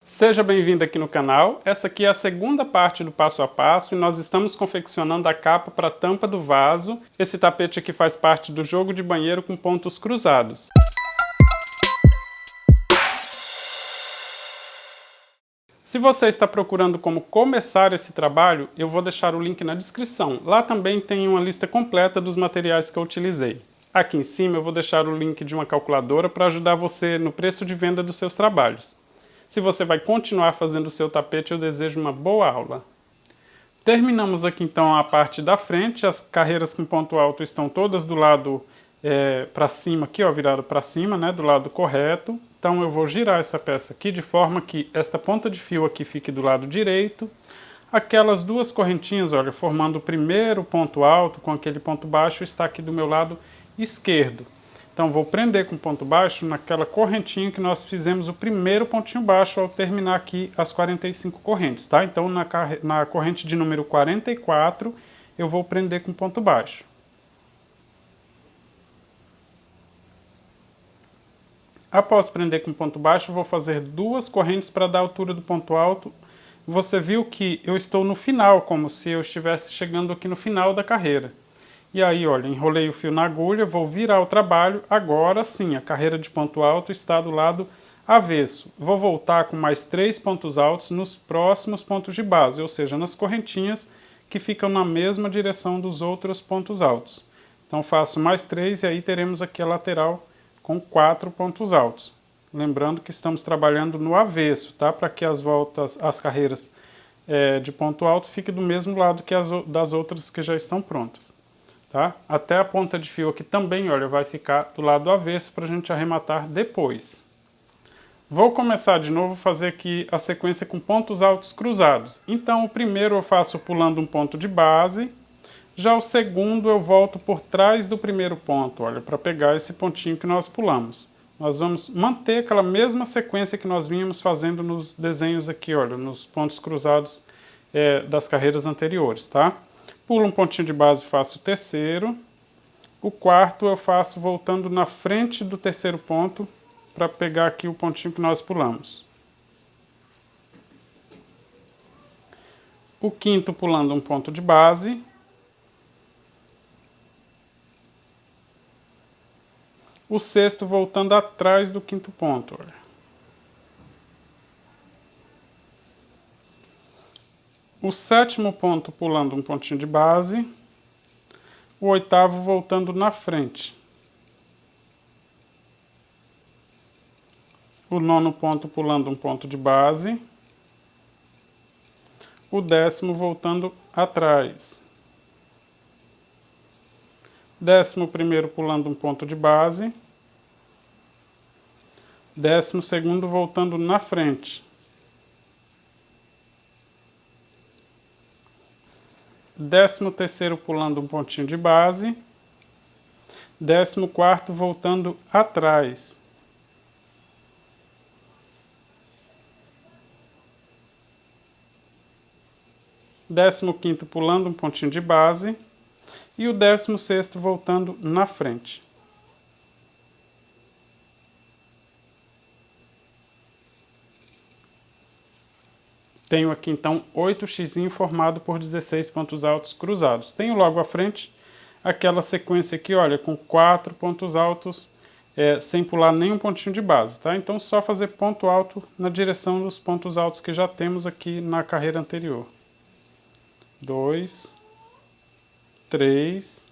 Seja bem-vindo aqui no canal. Essa aqui é a segunda parte do passo a passo e nós estamos confeccionando a capa para a tampa do vaso. Esse tapete aqui faz parte do jogo de banheiro com pontos cruzados. Se você está procurando como começar esse trabalho, eu vou deixar o link na descrição. Lá também tem uma lista completa dos materiais que eu utilizei. Aqui em cima eu vou deixar o link de uma calculadora para ajudar você no preço de venda dos seus trabalhos. Se você vai continuar fazendo o seu tapete, eu desejo uma boa aula. Terminamos aqui então a parte da frente. As carreiras com ponto alto estão todas do lado para cima aqui, ó, virado para cima, né, do lado correto. Então eu vou girar essa peça aqui de forma que esta ponta de fio aqui fique do lado direito. Aquelas duas correntinhas, olha, formando o primeiro ponto alto com aquele ponto baixo, está aqui do meu lado esquerdo. Então vou prender com ponto baixo naquela correntinha que nós fizemos o primeiro pontinho baixo ao terminar aqui as 45 correntes, tá? Então na corrente de número 44 eu vou prender com ponto baixo. Após prender com ponto baixo, vou fazer duas correntes para dar a altura do ponto alto. Você viu que eu estou no final, como se eu estivesse chegando aqui no final da carreira. E aí, olha, enrolei o fio na agulha, vou virar o trabalho. Agora sim, a carreira de ponto alto está do lado avesso. Vou voltar com mais 3 pontos altos nos próximos pontos de base, ou seja, nas correntinhas que ficam na mesma direção dos outros pontos altos. Então faço mais 3 e aí teremos aqui a lateral com 4 pontos altos. Lembrando que estamos trabalhando no avesso, tá? Para que as carreiras de ponto alto fiquem do mesmo lado que das outras que já estão prontas. Tá? Até a ponta de fio aqui também, olha, vai ficar do lado avesso para a gente arrematar depois. Vou começar de novo a fazer aqui a sequência com pontos altos cruzados. Então o primeiro eu faço pulando um ponto de base, já o segundo eu volto por trás do primeiro ponto, olha, para pegar esse pontinho que nós pulamos. Nós vamos manter aquela mesma sequência que nós vínhamos fazendo nos desenhos aqui, olha, nos pontos cruzados das carreiras anteriores, tá? Pulo um pontinho de base e faço o terceiro. O quarto eu faço voltando na frente do terceiro ponto para pegar aqui o pontinho que nós pulamos. O quinto pulando um ponto de base. O sexto voltando atrás do quinto ponto, olha. O sétimo ponto pulando um pontinho de base, o oitavo voltando na frente. O nono ponto pulando um ponto de base, o décimo voltando atrás. 11º pulando um ponto de base, 12º voltando na frente. 13º pulando um pontinho de base, 14º voltando atrás. 15º pulando um pontinho de base e o 16º voltando na frente. Tenho aqui então 8 xizinhos formado por 16 pontos altos cruzados. Tenho logo à frente aquela sequência aqui, olha, com 4 pontos altos sem pular nenhum pontinho de base, tá? Então só fazer ponto alto na direção dos pontos altos que já temos aqui na carreira anterior. 2, 3,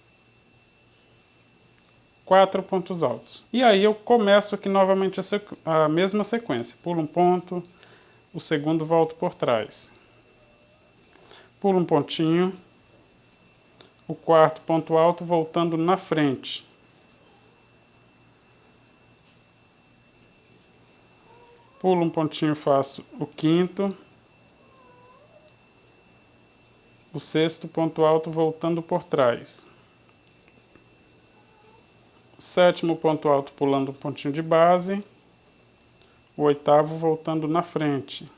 4 pontos altos. E aí eu começo aqui novamente a mesma sequência. Pulo um ponto, o segundo volto por trás. Pulo um pontinho, o quarto ponto alto voltando na frente. Pulo um pontinho, faço o quinto, o sexto ponto alto voltando por trás. O sétimo ponto alto pulando um pontinho de base, o oitavo voltando na frente.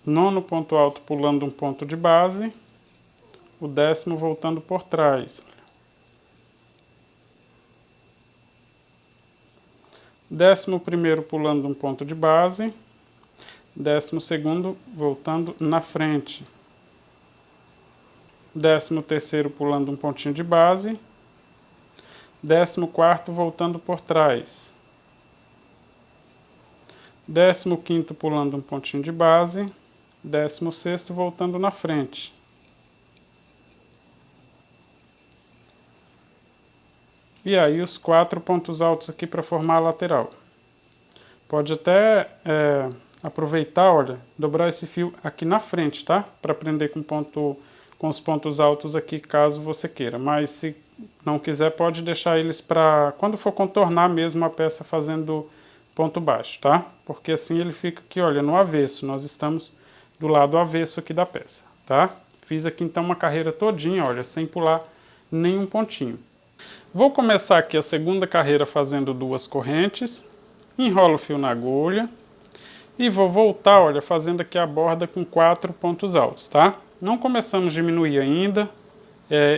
Nono ponto alto pulando um ponto de base, o 10º voltando por trás. 11º pulando um ponto de base, 12º voltando na frente, 13º pulando um pontinho de base, 14º voltando por trás, 15º pulando um pontinho de base, 16º voltando na frente. E aí os 4 pontos altos aqui para formar a lateral. Pode até aproveitar, olha, dobrar esse fio aqui na frente, tá? Para prender com os pontos altos aqui, caso você queira. Mas se não quiser, pode deixar eles para quando for contornar mesmo a peça fazendo ponto baixo, tá? Porque assim ele fica aqui, olha, no avesso. Nós estamos do lado avesso aqui da peça, tá? Fiz aqui então uma carreira todinha, olha, sem pular nenhum pontinho. Vou começar aqui a segunda carreira fazendo 2 correntes, enrolo o fio na agulha e vou voltar, olha, fazendo aqui a borda com 4 pontos altos, tá? Não começamos a diminuir ainda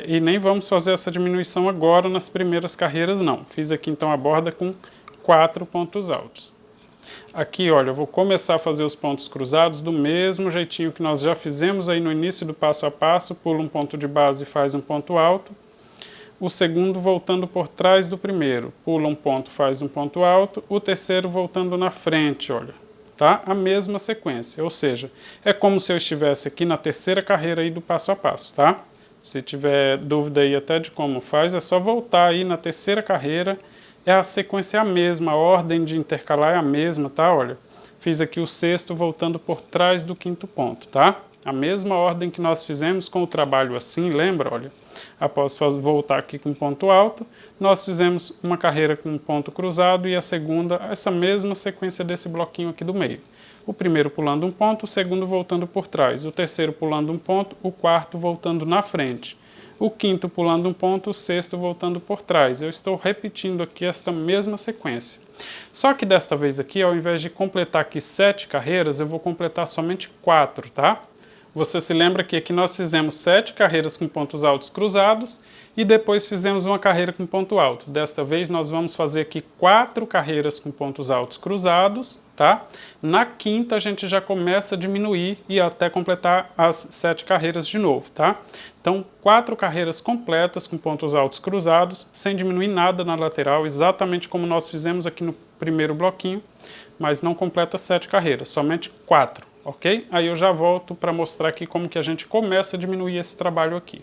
e nem vamos fazer essa diminuição agora nas primeiras carreiras, não. Fiz aqui então a borda com 4 pontos altos. Aqui, olha, eu vou começar a fazer os pontos cruzados do mesmo jeitinho que nós já fizemos aí no início do passo a passo, pula um ponto de base e faz um ponto alto. O segundo voltando por trás do primeiro, pula um ponto, faz um ponto alto, o terceiro voltando na frente, olha, tá? A mesma sequência, ou seja, é como se eu estivesse aqui na terceira carreira aí do passo a passo, tá? Se tiver dúvida aí até de como faz, é só voltar aí na terceira carreira, a sequência é a mesma, a ordem de intercalar é a mesma, tá? Olha, fiz aqui o sexto voltando por trás do quinto ponto, tá? A mesma ordem que nós fizemos com o trabalho assim, lembra, olha? Após voltar aqui com ponto alto, nós fizemos uma carreira com ponto cruzado e a segunda, essa mesma sequência desse bloquinho aqui do meio. O primeiro pulando um ponto, o segundo voltando por trás, o terceiro pulando um ponto, o quarto voltando na frente, o quinto pulando um ponto, o sexto voltando por trás. Eu estou repetindo aqui esta mesma sequência. Só que desta vez aqui, ao invés de completar aqui 7 carreiras, eu vou completar somente 4, tá? Você se lembra que aqui nós fizemos 7 carreiras com pontos altos cruzados e depois fizemos uma carreira com ponto alto. Desta vez nós vamos fazer aqui 4 carreiras com pontos altos cruzados, tá? Na quinta a gente já começa a diminuir e até completar as 7 carreiras de novo, tá? Então 4 carreiras completas com pontos altos cruzados, sem diminuir nada na lateral, exatamente como nós fizemos aqui no primeiro bloquinho, mas não completa 7 carreiras, somente 4. Ok? Aí eu já volto para mostrar aqui como que a gente começa a diminuir esse trabalho aqui.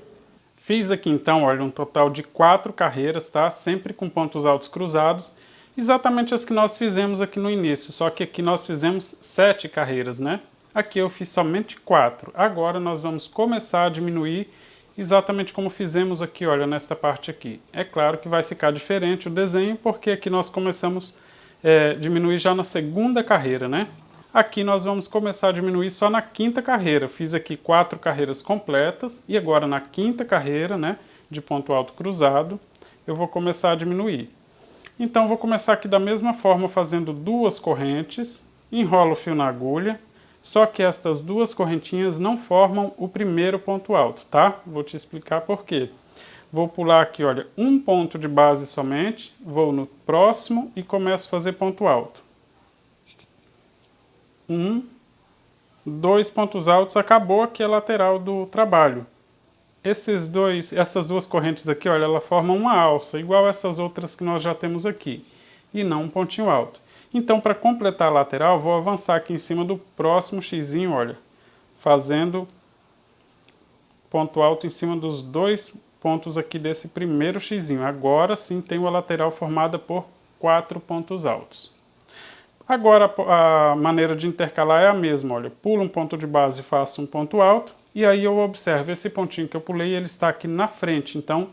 Fiz aqui então, olha, um total de 4 carreiras, tá? Sempre com pontos altos cruzados, exatamente as que nós fizemos aqui no início, só que aqui nós fizemos 7 carreiras, né? Aqui eu fiz somente 4. Agora nós vamos começar a diminuir exatamente como fizemos aqui, olha, nesta parte aqui. É claro que vai ficar diferente o desenho, porque aqui nós começamos a diminuir já na segunda carreira, né? Aqui nós vamos começar a diminuir só na quinta carreira. Fiz aqui 4 carreiras completas e agora na quinta carreira, né, de ponto alto cruzado, eu vou começar a diminuir. Então vou começar aqui da mesma forma fazendo 2 correntes, enrolo o fio na agulha, só que estas 2 correntinhas não formam o primeiro ponto alto, tá? Vou te explicar por quê. Vou pular aqui, olha, um ponto de base somente, vou no próximo e começo a fazer ponto alto. 2 pontos altos, acabou aqui a lateral do trabalho. Essas 2 correntes aqui, olha, ela formam uma alça, igual essas outras que nós já temos aqui, e não um pontinho alto. Então, para completar a lateral, vou avançar aqui em cima do próximo xizinho, olha, fazendo ponto alto em cima dos 2 pontos aqui desse primeiro xizinho. Agora sim tenho a lateral formada por 4 pontos altos. Agora a maneira de intercalar é a mesma, olha, pulo um ponto de base e faço um ponto alto, e aí eu observo esse pontinho que eu pulei, ele está aqui na frente, então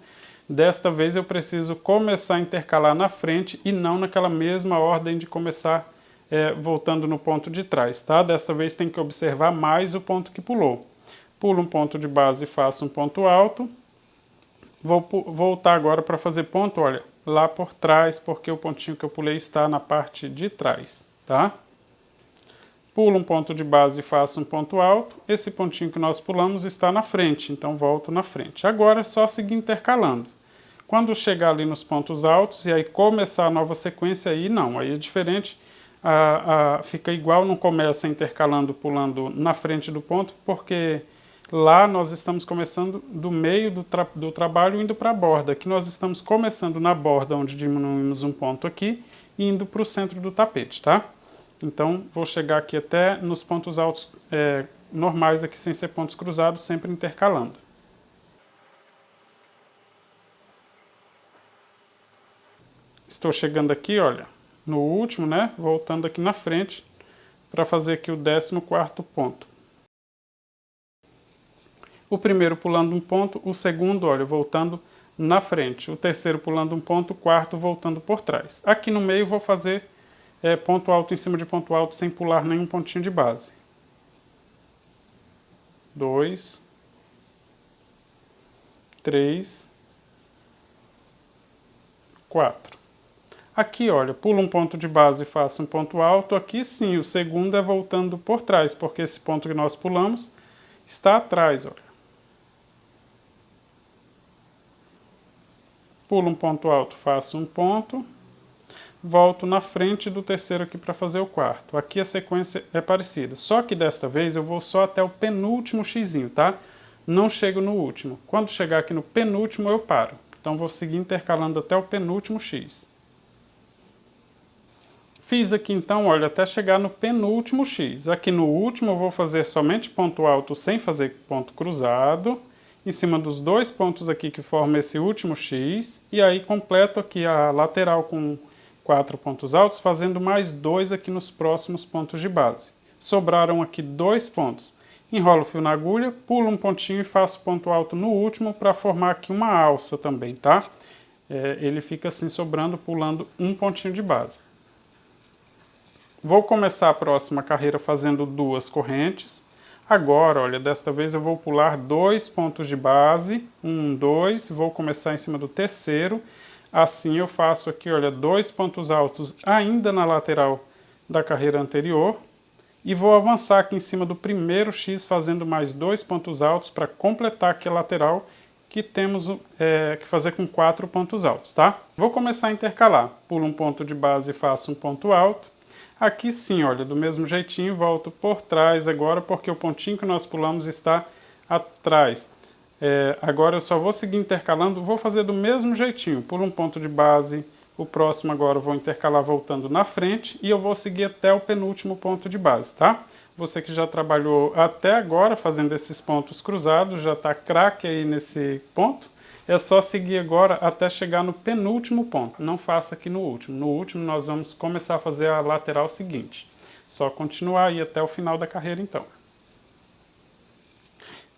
desta vez eu preciso começar a intercalar na frente e não naquela mesma ordem de começar voltando no ponto de trás, tá? Desta vez tem que observar mais o ponto que pulou. Pulo um ponto de base e faço um ponto alto, vou voltar agora para fazer ponto, olha, lá por trás, porque o pontinho que eu pulei está na parte de trás, tá? Pulo um ponto de base e faço um ponto alto. Esse pontinho que nós pulamos está na frente, então volto na frente. Agora é só seguir intercalando. Quando chegar ali nos pontos altos e aí começar a nova sequência, aí não, aí é diferente, fica igual, não começa intercalando, pulando na frente do ponto, porque lá nós estamos começando do meio do trabalho indo para a borda. Aqui nós estamos começando na borda, onde diminuímos um ponto aqui, e indo para o centro do tapete, tá? Então, vou chegar aqui até nos pontos altos normais aqui, sem ser pontos cruzados, sempre intercalando. Estou chegando aqui, olha, no último, né? Voltando aqui na frente para fazer aqui o 14º ponto. O primeiro pulando um ponto, o segundo, olha, voltando na frente. O terceiro pulando um ponto, o quarto voltando por trás. Aqui no meio vou fazer ponto alto em cima de ponto alto sem pular nenhum pontinho de base. 2, 3, 4. Aqui, olha, pulo um ponto de base e faço um ponto alto. Aqui sim, o segundo é voltando por trás, porque esse ponto que nós pulamos está atrás, olha. Pulo um ponto alto, faço um ponto, volto na frente do terceiro aqui para fazer o quarto. Aqui a sequência é parecida, só que desta vez eu vou só até o penúltimo xizinho, tá? Não chego no último. Quando chegar aqui no penúltimo eu paro. Então vou seguir intercalando até o penúltimo x. Fiz aqui então, olha, até chegar no penúltimo x. Aqui no último eu vou fazer somente ponto alto sem fazer ponto cruzado, em cima dos dois pontos aqui que formam esse último x, e aí completo aqui a lateral com 4 pontos altos, fazendo mais 2 aqui nos próximos pontos de base. Sobraram aqui 2 pontos. Enrolo o fio na agulha, pulo um pontinho e faço ponto alto no último para formar aqui uma alça também, tá? Ele fica assim sobrando, pulando um pontinho de base. Vou começar a próxima carreira fazendo 2 correntes. Agora, olha, desta vez eu vou pular 2 pontos de base, 1, 2, vou começar em cima do terceiro. Assim eu faço aqui, olha, 2 pontos altos ainda na lateral da carreira anterior. E vou avançar aqui em cima do primeiro X, fazendo mais 2 pontos altos para completar aqui a lateral que temos que fazer com 4 pontos altos, tá? Vou começar a intercalar. Pulo um ponto de base e faço um ponto alto. Aqui sim, olha, do mesmo jeitinho, volto por trás agora, porque o pontinho que nós pulamos está atrás. Agora eu só vou seguir intercalando, vou fazer do mesmo jeitinho. Pulo um ponto de base, o próximo agora eu vou intercalar voltando na frente e eu vou seguir até o penúltimo ponto de base, tá? Você que já trabalhou até agora fazendo esses pontos cruzados, já está craque aí nesse ponto, é só seguir agora até chegar no penúltimo ponto. Não faça aqui no último. No último nós vamos começar a fazer a lateral seguinte. Só continuar aí até o final da carreira então.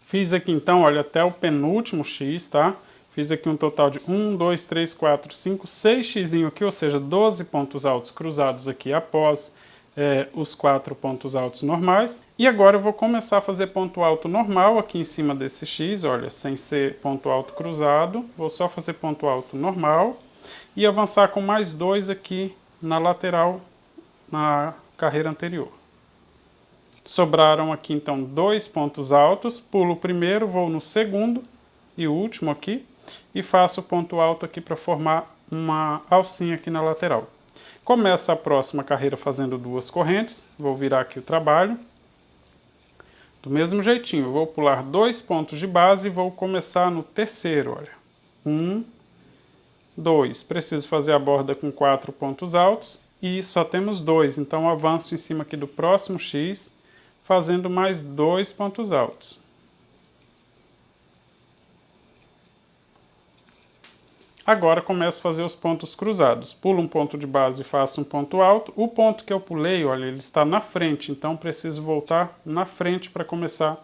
Fiz aqui então, olha, até o penúltimo X, tá? Fiz aqui um total de 1, 2, 3, 4, 5, 6 xizinho aqui, ou seja, 12 pontos altos cruzados aqui após os 4 pontos altos normais. E agora eu vou começar a fazer ponto alto normal aqui em cima desse X, olha, sem ser ponto alto cruzado. Vou só fazer ponto alto normal e avançar com mais 2 aqui na lateral, na carreira anterior. Sobraram aqui então 2 pontos altos, pulo o primeiro, vou no segundo e último aqui e faço ponto alto aqui para formar uma alcinha aqui na lateral. Começo a próxima carreira fazendo 2 correntes, vou virar aqui o trabalho. Do mesmo jeitinho, vou pular 2 pontos de base e vou começar no terceiro, olha. 1, 2, preciso fazer a borda com 4 pontos altos e só temos 2, então avanço em cima aqui do próximo X, fazendo mais 2 pontos altos. Agora começo a fazer os pontos cruzados. Pulo um ponto de base e faço um ponto alto. O ponto que eu pulei, olha, ele está na frente, então preciso voltar na frente para começar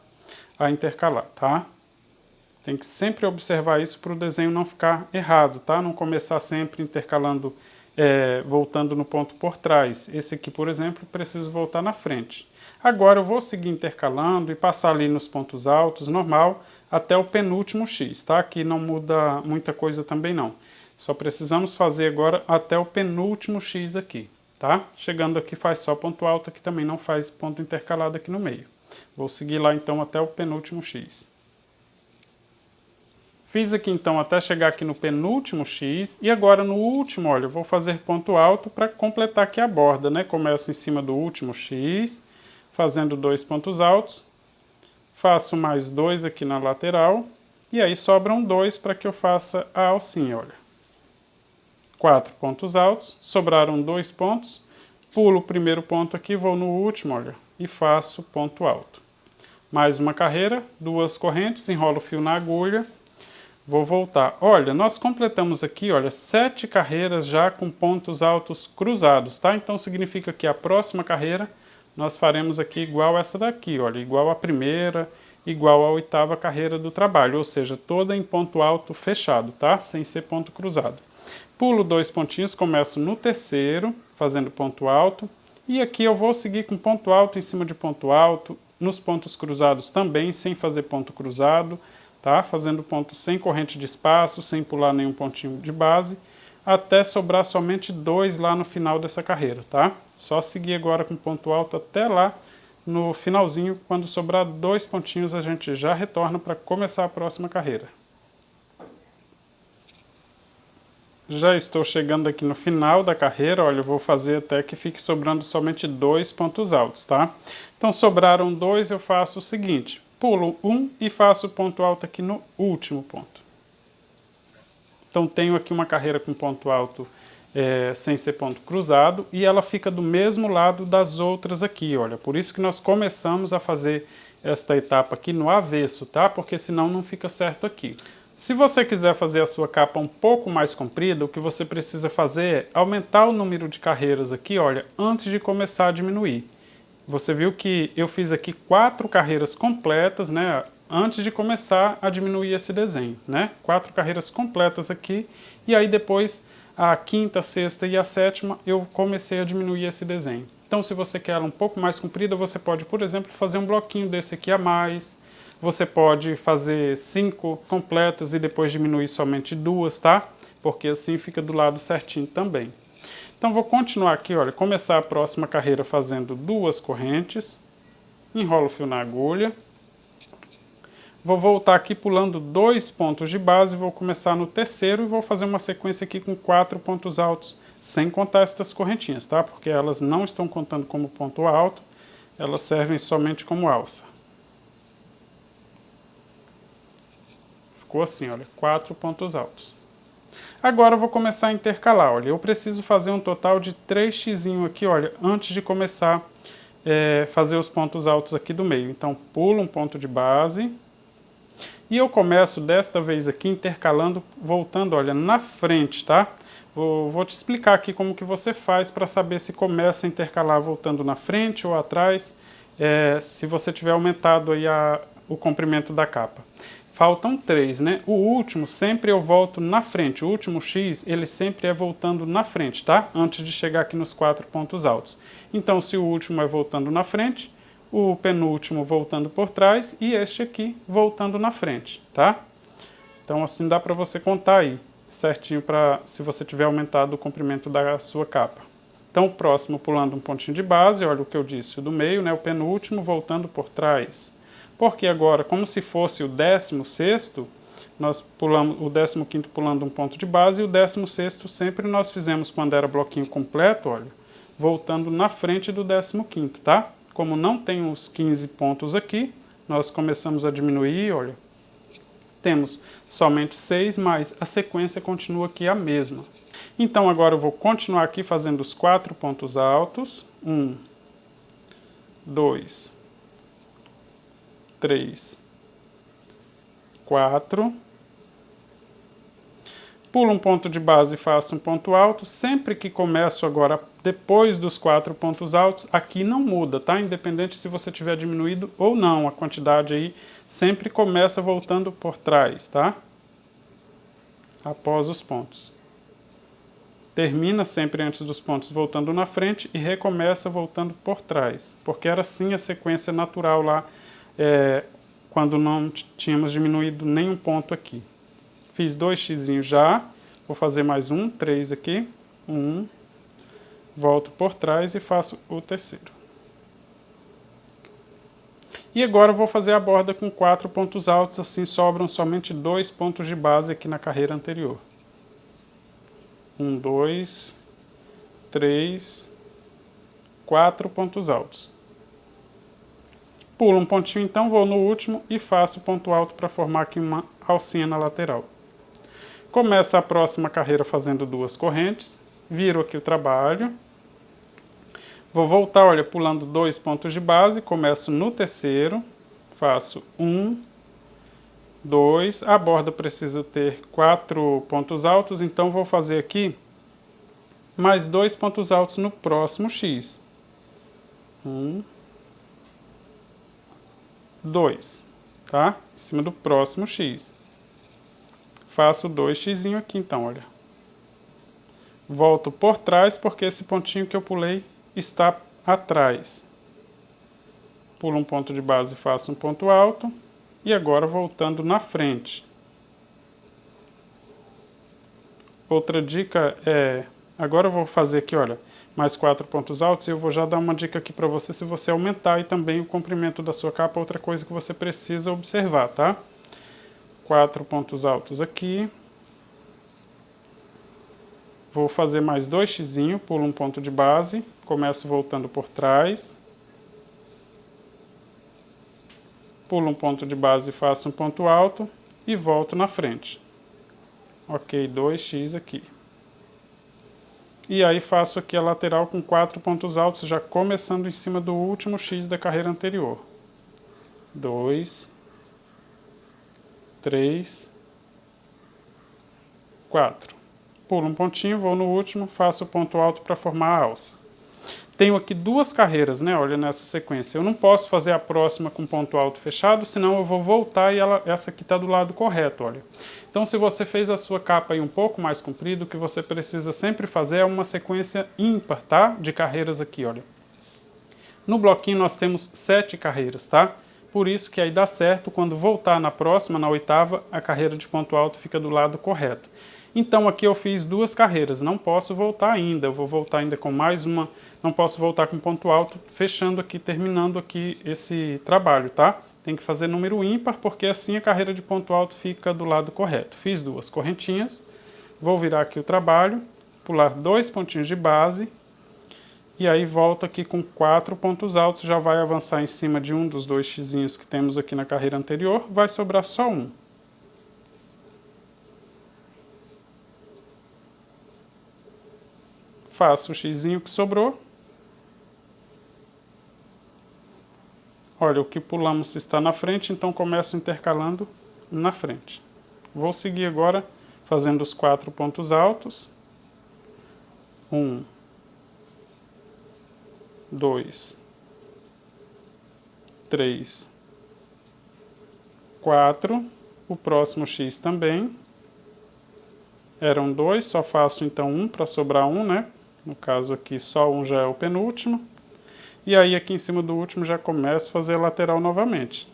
a intercalar, tá? Tem que sempre observar isso para o desenho não ficar errado, tá? Não começar sempre intercalando, voltando no ponto por trás. Esse aqui, por exemplo, preciso voltar na frente. Agora eu vou seguir intercalando e passar ali nos pontos altos, normal, até o penúltimo X, tá? Aqui não muda muita coisa também não. Só precisamos fazer agora até o penúltimo X aqui, tá? Chegando aqui faz só ponto alto, aqui também não faz ponto intercalado aqui no meio. Vou seguir lá então até o penúltimo X. Fiz aqui então até chegar aqui no penúltimo X e agora no último, olha, eu vou fazer ponto alto para completar aqui a borda, né? Começo em cima do último X, fazendo 2 pontos altos, faço mais 2 aqui na lateral e aí sobram 2 para que eu faça a alcinha, olha. 4 pontos altos, sobraram 2 pontos, pulo o primeiro ponto aqui, vou no último, olha, e faço ponto alto. Mais uma carreira, 2 correntes, enrolo o fio na agulha. Vou voltar. Olha, nós completamos aqui, olha, 7 carreiras já com pontos altos cruzados, tá? Então significa que a próxima carreira nós faremos aqui igual essa daqui, olha, igual a primeira, igual a 8ª carreira do trabalho, ou seja, toda em ponto alto fechado, tá? Sem ser ponto cruzado. Pulo 2 pontinhos, começo no terceiro, fazendo ponto alto, e aqui eu vou seguir com ponto alto em cima de ponto alto, nos pontos cruzados também, sem fazer ponto cruzado, tá? Fazendo ponto sem corrente de espaço, sem pular nenhum pontinho de base, até sobrar somente 2 lá no final dessa carreira, tá? Só seguir agora com ponto alto até lá no finalzinho, quando sobrar 2 pontinhos a gente já retorna para começar a próxima carreira. Já estou chegando aqui no final da carreira, olha, eu vou fazer até que fique sobrando somente 2 pontos altos, tá? Então sobraram 2, eu faço o seguinte, pulo 1 e faço ponto alto aqui no último ponto. Então tenho aqui uma carreira com ponto alto sem ser ponto cruzado e ela fica do mesmo lado das outras aqui, olha. Por isso que nós começamos a fazer esta etapa aqui no avesso, tá? Porque senão não fica certo aqui. Se você quiser fazer a sua capa um pouco mais comprida, o que você precisa fazer é aumentar o número de carreiras aqui, olha, antes de começar a diminuir. Você viu que eu fiz aqui 4 carreiras completas, né, antes de começar a diminuir esse desenho, né? 4 carreiras completas aqui, e aí depois a 5ª, 6ª e a 7ª eu comecei a diminuir esse desenho. Então se você quer ela um pouco mais comprida, você pode, por exemplo, fazer um bloquinho desse aqui a mais. Você pode fazer 5 completas e depois diminuir somente 2, tá? Porque assim fica do lado certinho também. Então vou continuar aqui, olha, começar a próxima carreira fazendo 2 correntes, enrolo o fio na agulha, vou voltar aqui pulando 2 pontos de base, vou começar no terceiro e vou fazer uma sequência aqui com 4 pontos altos, sem contar estas correntinhas, tá? Porque elas não estão contando como ponto alto, elas servem somente como alça. Ficou assim, olha, 4 pontos altos. Agora eu vou começar a intercalar, olha, eu preciso fazer um total de 3x aqui, olha, antes de começar a fazer os pontos altos aqui do meio. Então, pulo um ponto de base e eu começo desta vez aqui intercalando, voltando, olha, na frente, tá? Vou te explicar aqui como que você faz para saber se começa a intercalar voltando na frente ou atrás, se você tiver aumentado aí o comprimento da capa. Faltam 3, né? O último sempre eu volto na frente. O último X, ele sempre é voltando na frente, tá? Antes de chegar aqui nos 4 pontos altos. Então, se o último é voltando na frente, o penúltimo voltando por trás e este aqui voltando na frente, tá? Então, assim dá para você contar aí certinho para se você tiver aumentado o comprimento da sua capa. Então, o próximo pulando um pontinho de base, olha o que eu disse, o do meio, né? O penúltimo voltando por trás. Porque agora, como se fosse o 16º, nós pulamos o 15º pulando um ponto de base e o 16º sempre nós fizemos quando era bloquinho completo, olha, voltando na frente do 15º, tá? Como não tem os 15 pontos aqui, nós começamos a diminuir, olha, temos somente 6, mas a sequência continua aqui a mesma. Então agora eu vou continuar aqui fazendo os 4 pontos altos, 1, 2, 3, 4, pulo um ponto de base e faço um ponto alto. Sempre que começo agora, depois dos 4 pontos altos, aqui não muda, tá? Independente se você tiver diminuído ou não, a quantidade aí sempre começa voltando por trás, tá? Após os pontos. Termina sempre antes dos pontos voltando na frente e recomeça voltando por trás, porque era assim a sequência natural lá, quando não tínhamos diminuído nenhum ponto aqui. Fiz 2x já, vou fazer mais 3 aqui, 1, volto por trás e faço o terceiro. E agora eu vou fazer a borda com 4 pontos altos, assim sobram somente 2 pontos de base aqui na carreira anterior. 1, 2, 3, 4 pontos altos. Pulo um pontinho então, vou no último e faço ponto alto para formar aqui uma alcinha na lateral. Começo a próxima carreira fazendo 2 correntes, viro aqui o trabalho. Vou voltar, olha, pulando 2 pontos de base, começo no terceiro, faço 1, 2, a borda precisa ter 4 pontos altos, então vou fazer aqui mais 2 pontos altos no próximo X. 1, 2, tá? Em cima do próximo X. Faço 2 xizinho aqui então, olha. Volto por trás porque esse pontinho que eu pulei está atrás. Pulo um ponto de base e faço um ponto alto. E agora voltando na frente. Outra dica é... Agora eu vou fazer aqui, olha, mais 4 pontos altos e eu vou já dar uma dica aqui para você se você aumentar e também o comprimento da sua capa, outra coisa que você precisa observar, tá? 4 pontos altos aqui. Vou fazer mais 2 xizinho, pulo um ponto de base, começo voltando por trás. Pulo um ponto de base e faço um ponto alto e volto na frente. Ok, 2x aqui. E aí faço aqui a lateral com 4 pontos altos, já começando em cima do último X da carreira anterior. 2, 3, 4. Pulo um pontinho, vou no último, faço o ponto alto para formar a alça. Tenho aqui 2 carreiras, né? Olha nessa sequência. Eu não posso fazer a próxima com ponto alto fechado, senão eu vou voltar e essa aqui está do lado correto, olha. Então, se você fez a sua capa aí um pouco mais comprida, o que você precisa sempre fazer é uma sequência ímpar, tá? De carreiras aqui, olha. No bloquinho nós temos 7 carreiras, tá? Por isso que aí dá certo, quando voltar na próxima, na oitava, a carreira de ponto alto fica do lado correto. Então aqui eu fiz 2 carreiras, não posso voltar ainda, eu vou voltar ainda com mais uma, não posso voltar com ponto alto, fechando aqui, terminando aqui esse trabalho, tá? Tem que fazer número ímpar, porque assim a carreira de ponto alto fica do lado correto. Fiz 2 correntinhas, vou virar aqui o trabalho, pular 2 pontinhos de base, e aí volto aqui com 4 pontos altos, já vai avançar em cima de um dos 2 xizinhos que temos aqui na carreira anterior, vai sobrar só um. Faço o xizinho que sobrou. Olha, o que pulamos está na frente, então começo intercalando na frente. Vou seguir agora fazendo os 4 pontos altos. 1, 2, 3, 4. O próximo X também. Eram 2, só faço então 1 para sobrar 1, né? No caso aqui só 1 já é o penúltimo. E aí aqui em cima do último já começo a fazer a lateral novamente.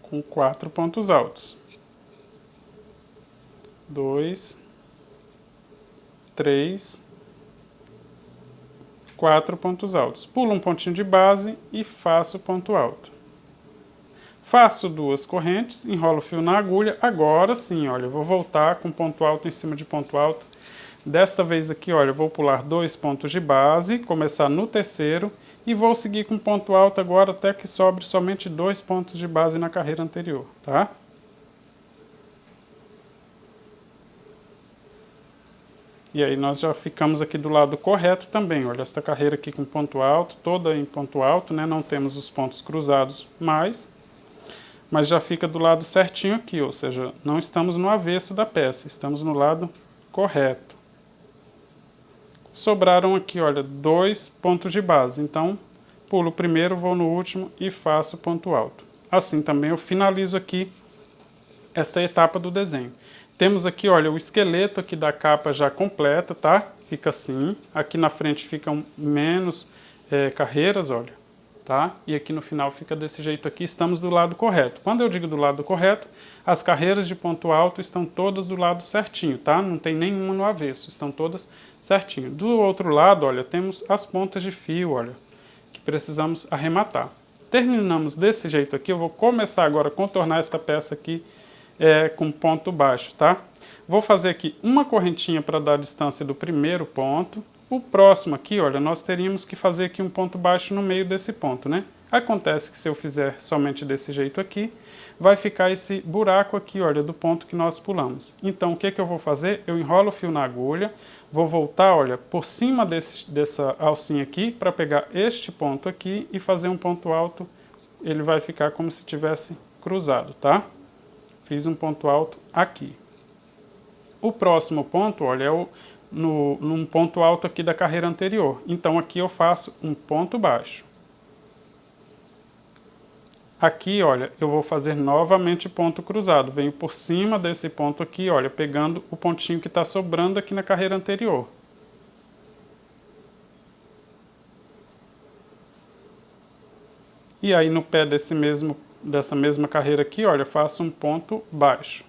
Com 4 pontos altos. 2, 3, 4 pontos altos. Pulo um pontinho de base e faço ponto alto. Faço 2 correntes, enrolo o fio na agulha. Agora sim, olha, eu vou voltar com ponto alto em cima de ponto alto. Desta vez aqui, olha, eu vou pular 2 pontos de base, começar no terceiro e vou seguir com ponto alto agora até que sobre somente 2 pontos de base na carreira anterior, tá? E aí nós já ficamos aqui do lado correto também, olha, esta carreira aqui com ponto alto, toda em ponto alto, né? Não temos os pontos cruzados mais, mas já fica do lado certinho aqui, ou seja, não estamos no avesso da peça, estamos no lado correto. Sobraram aqui, olha, 2 pontos de base, então pulo o primeiro, vou no último e faço ponto alto. Assim também eu finalizo aqui esta etapa do desenho. Temos aqui, olha, o esqueleto aqui da capa já completa, tá? Fica assim, aqui na frente ficam menos carreiras, olha, tá? E aqui no final fica desse jeito aqui, estamos do lado correto. Quando eu digo do lado correto, as carreiras de ponto alto estão todas do lado certinho, tá? Não tem nenhuma no avesso, estão todas certinho. Do outro lado, olha, temos as pontas de fio, olha, que precisamos arrematar. Terminamos desse jeito aqui, eu vou começar agora a contornar esta peça aqui com ponto baixo, tá? Vou fazer aqui uma correntinha para dar a distância do primeiro ponto. O próximo aqui, olha, nós teríamos que fazer aqui um ponto baixo no meio desse ponto, né? Acontece que se eu fizer somente desse jeito aqui, vai ficar esse buraco aqui, olha, do ponto que nós pulamos. Então, o que que eu vou fazer? Eu enrolo o fio na agulha, vou voltar, olha, por cima dessa alcinha aqui, para pegar este ponto aqui e fazer um ponto alto. Ele vai ficar como se tivesse cruzado, tá? Fiz um ponto alto aqui. O próximo ponto, olha, é num ponto alto aqui da carreira anterior. Então, aqui eu faço um ponto baixo. Aqui, olha, eu vou fazer novamente ponto cruzado. Venho por cima desse ponto aqui, olha, pegando o pontinho que está sobrando aqui na carreira anterior. E aí, no pé dessa mesma carreira aqui, olha, eu faço um ponto baixo.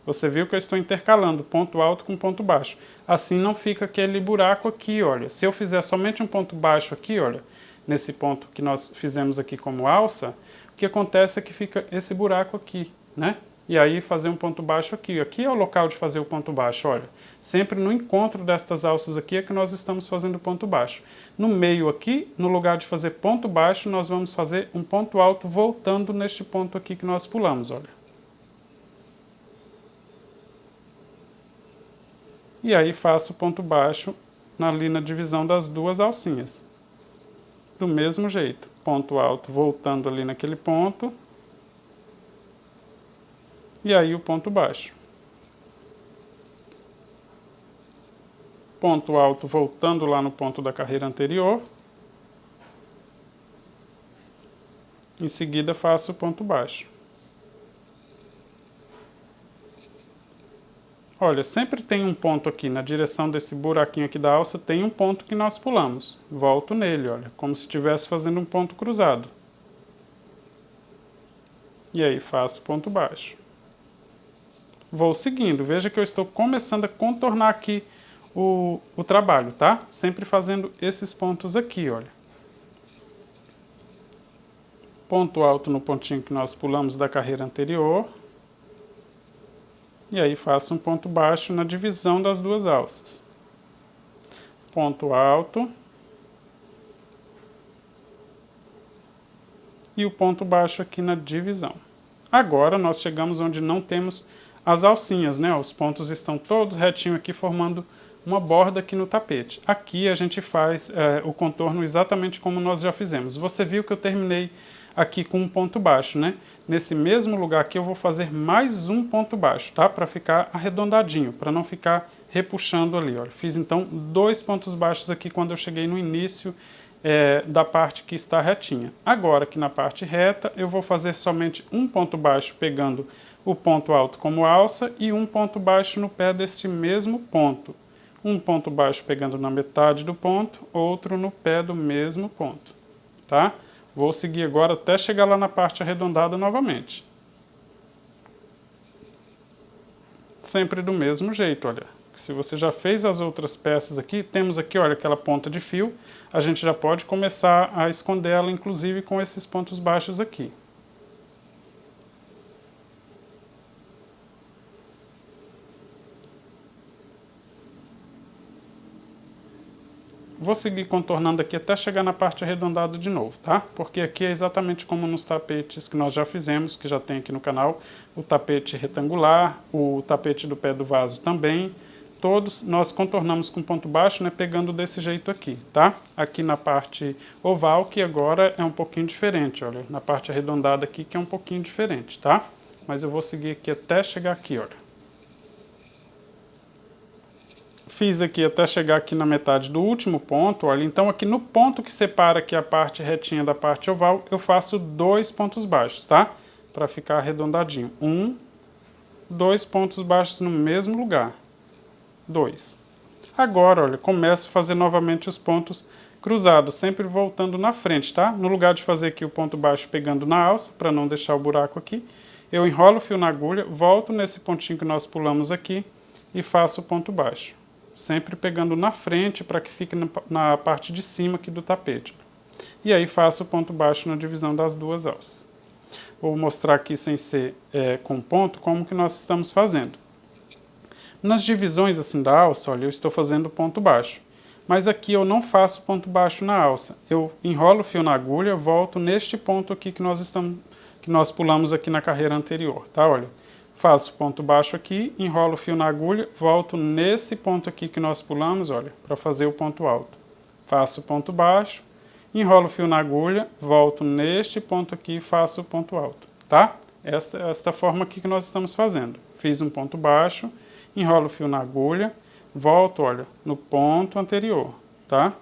Você viu que eu estou intercalando ponto alto com ponto baixo. Assim não fica aquele buraco aqui, olha. Se eu fizer somente um ponto baixo aqui, olha, nesse ponto que nós fizemos aqui como alça, o que acontece é que fica esse buraco aqui, né? E aí fazer um ponto baixo aqui. Aqui é o local de fazer o ponto baixo, olha. Sempre no encontro destas alças aqui é que nós estamos fazendo ponto baixo. No meio aqui, no lugar de fazer ponto baixo, nós vamos fazer um ponto alto voltando neste ponto aqui que nós pulamos, olha. E aí faço ponto baixo ali na divisão das duas alcinhas. Do mesmo jeito, ponto alto voltando ali naquele ponto. E aí o ponto baixo. Ponto alto voltando lá no ponto da carreira anterior. Em seguida faço ponto baixo. Olha, sempre tem um ponto aqui, na direção desse buraquinho aqui da alça, tem um ponto que nós pulamos. Volto nele, olha, como se estivesse fazendo um ponto cruzado. E aí faço ponto baixo. Vou seguindo, veja que eu estou começando a contornar aqui o trabalho, tá? Sempre fazendo esses pontos aqui, olha. Ponto alto no pontinho que nós pulamos da carreira anterior. E aí faço um ponto baixo na divisão das duas alças. Ponto alto. E o ponto baixo aqui na divisão. Agora nós chegamos onde não temos as alcinhas, né? Os pontos estão todos retinhos aqui formando uma borda aqui no tapete. Aqui a gente faz o contorno exatamente como nós já fizemos. Você viu que eu terminei aqui com um ponto baixo, né? Nesse mesmo lugar aqui eu vou fazer mais um ponto baixo, tá? Para ficar arredondadinho, para não ficar repuxando ali, olha. Fiz então 2 pontos baixos aqui quando eu cheguei no início da parte que está retinha. Agora aqui na parte reta eu vou fazer somente um ponto baixo pegando o ponto alto como alça e um ponto baixo no pé deste mesmo ponto. Um ponto baixo pegando na metade do ponto, outro no pé do mesmo ponto, tá? Vou seguir agora até chegar lá na parte arredondada novamente. Sempre do mesmo jeito, olha. Se você já fez as outras peças aqui, temos aqui, olha, aquela ponta de fio. A gente já pode começar a esconder ela, inclusive, com esses pontos baixos aqui. Vou seguir contornando aqui até chegar na parte arredondada de novo, tá? Porque aqui é exatamente como nos tapetes que nós já fizemos, que já tem aqui no canal. O tapete retangular, o tapete do pé do vaso também. Todos nós contornamos com ponto baixo, né? Pegando desse jeito aqui, tá? Aqui na parte oval, que agora é um pouquinho diferente, olha. Na parte arredondada aqui, que é um pouquinho diferente, tá? Mas eu vou seguir aqui até chegar aqui, olha. Fiz aqui até chegar aqui na metade do último ponto, olha, então aqui no ponto que separa aqui a parte retinha da parte oval, eu faço 2 pontos baixos, tá? Para ficar arredondadinho. 1, 2 pontos baixos no mesmo lugar. 2. Agora, olha, começo a fazer novamente os pontos cruzados, sempre voltando na frente, tá? No lugar de fazer aqui o ponto baixo pegando na alça, para não deixar o buraco aqui, eu enrolo o fio na agulha, volto nesse pontinho que nós pulamos aqui e faço o ponto baixo. Sempre pegando na frente para que fique na parte de cima aqui do tapete. E aí faço o ponto baixo na divisão das duas alças. Vou mostrar aqui sem ser com ponto como que nós estamos fazendo. Nas divisões assim da alça, olha, eu estou fazendo ponto baixo. Mas aqui eu não faço ponto baixo na alça. Eu enrolo o fio na agulha, volto neste ponto aqui que nós pulamos aqui na carreira anterior, tá? Olha, faço ponto baixo aqui, enrolo o fio na agulha, volto nesse ponto aqui que nós pulamos, olha, para fazer o ponto alto. Faço ponto baixo, enrolo o fio na agulha, volto neste ponto aqui e faço o ponto alto, tá? Esta forma aqui que nós estamos fazendo. Fiz um ponto baixo, enrolo o fio na agulha, volto, olha, no ponto anterior, tá?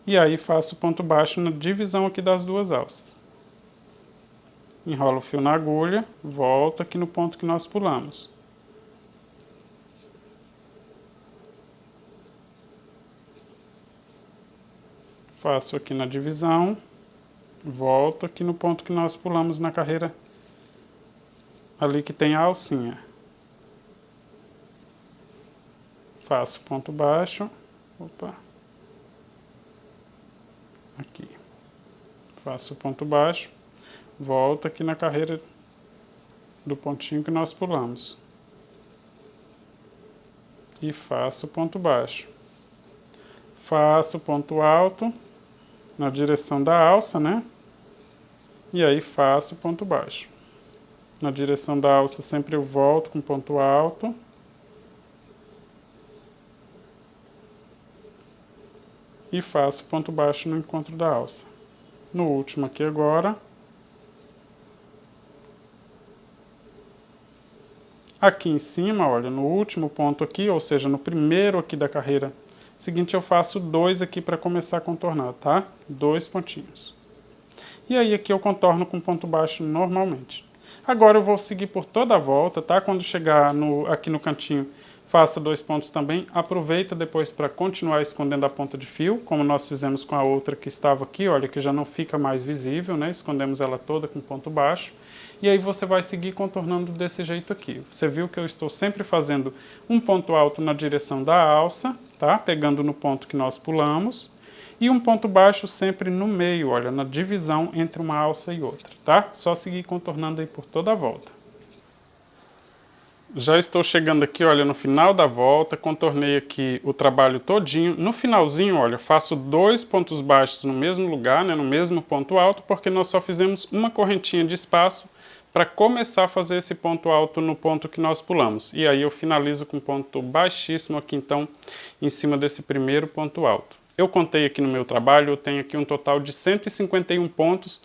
E aí faço ponto baixo na divisão aqui das duas alças. Enrolo o fio na agulha, volto aqui no ponto que nós pulamos. Faço aqui na divisão, volto aqui no ponto que nós pulamos na carreira, ali que tem a alcinha. Faço ponto baixo, opa, aqui. Faço ponto baixo, volto aqui na carreira do pontinho que nós pulamos. E faço ponto baixo. Faço ponto alto na direção da alça, né? E aí faço ponto baixo. Na direção da alça sempre eu volto com ponto alto. E faço ponto baixo no encontro da alça. No último aqui agora. Aqui em cima, olha, no último ponto aqui, ou seja, no primeiro aqui da carreira seguinte, eu faço 2 aqui para começar a contornar, tá? 2 pontinhos. E aí aqui eu contorno com ponto baixo normalmente. Agora eu vou seguir por toda a volta, tá? Quando chegar aqui no cantinho, faça 2 pontos também. Aproveita depois para continuar escondendo a ponta de fio, como nós fizemos com a outra que estava aqui, olha, que já não fica mais visível, né? Escondemos ela toda com ponto baixo. E aí você vai seguir contornando desse jeito aqui. Você viu que eu estou sempre fazendo um ponto alto na direção da alça, tá? Pegando no ponto que nós pulamos. E um ponto baixo sempre no meio, olha, na divisão entre uma alça e outra, tá? Só seguir contornando aí por toda a volta. Já estou chegando aqui, olha, no final da volta, contornei aqui o trabalho todinho. No finalzinho, olha, faço 2 pontos baixos no mesmo lugar, né, no mesmo ponto alto, porque nós só fizemos uma correntinha de espaço para começar a fazer esse ponto alto no ponto que nós pulamos. E aí eu finalizo com ponto baixíssimo aqui, então, em cima desse primeiro ponto alto. Eu contei aqui no meu trabalho, eu tenho aqui um total de 151 pontos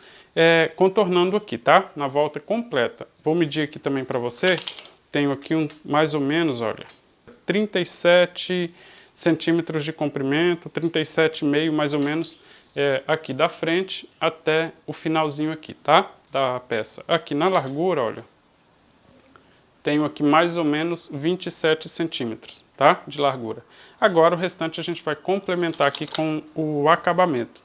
contornando aqui, tá? Na volta completa. Vou medir aqui também para você. Tenho aqui mais ou menos, olha, 37 centímetros de comprimento, 37,5 mais ou menos aqui da frente até o finalzinho aqui, tá? Da peça. Aqui na largura, olha, tenho aqui mais ou menos 27 centímetros, tá? De largura. Agora o restante a gente vai complementar aqui com o acabamento.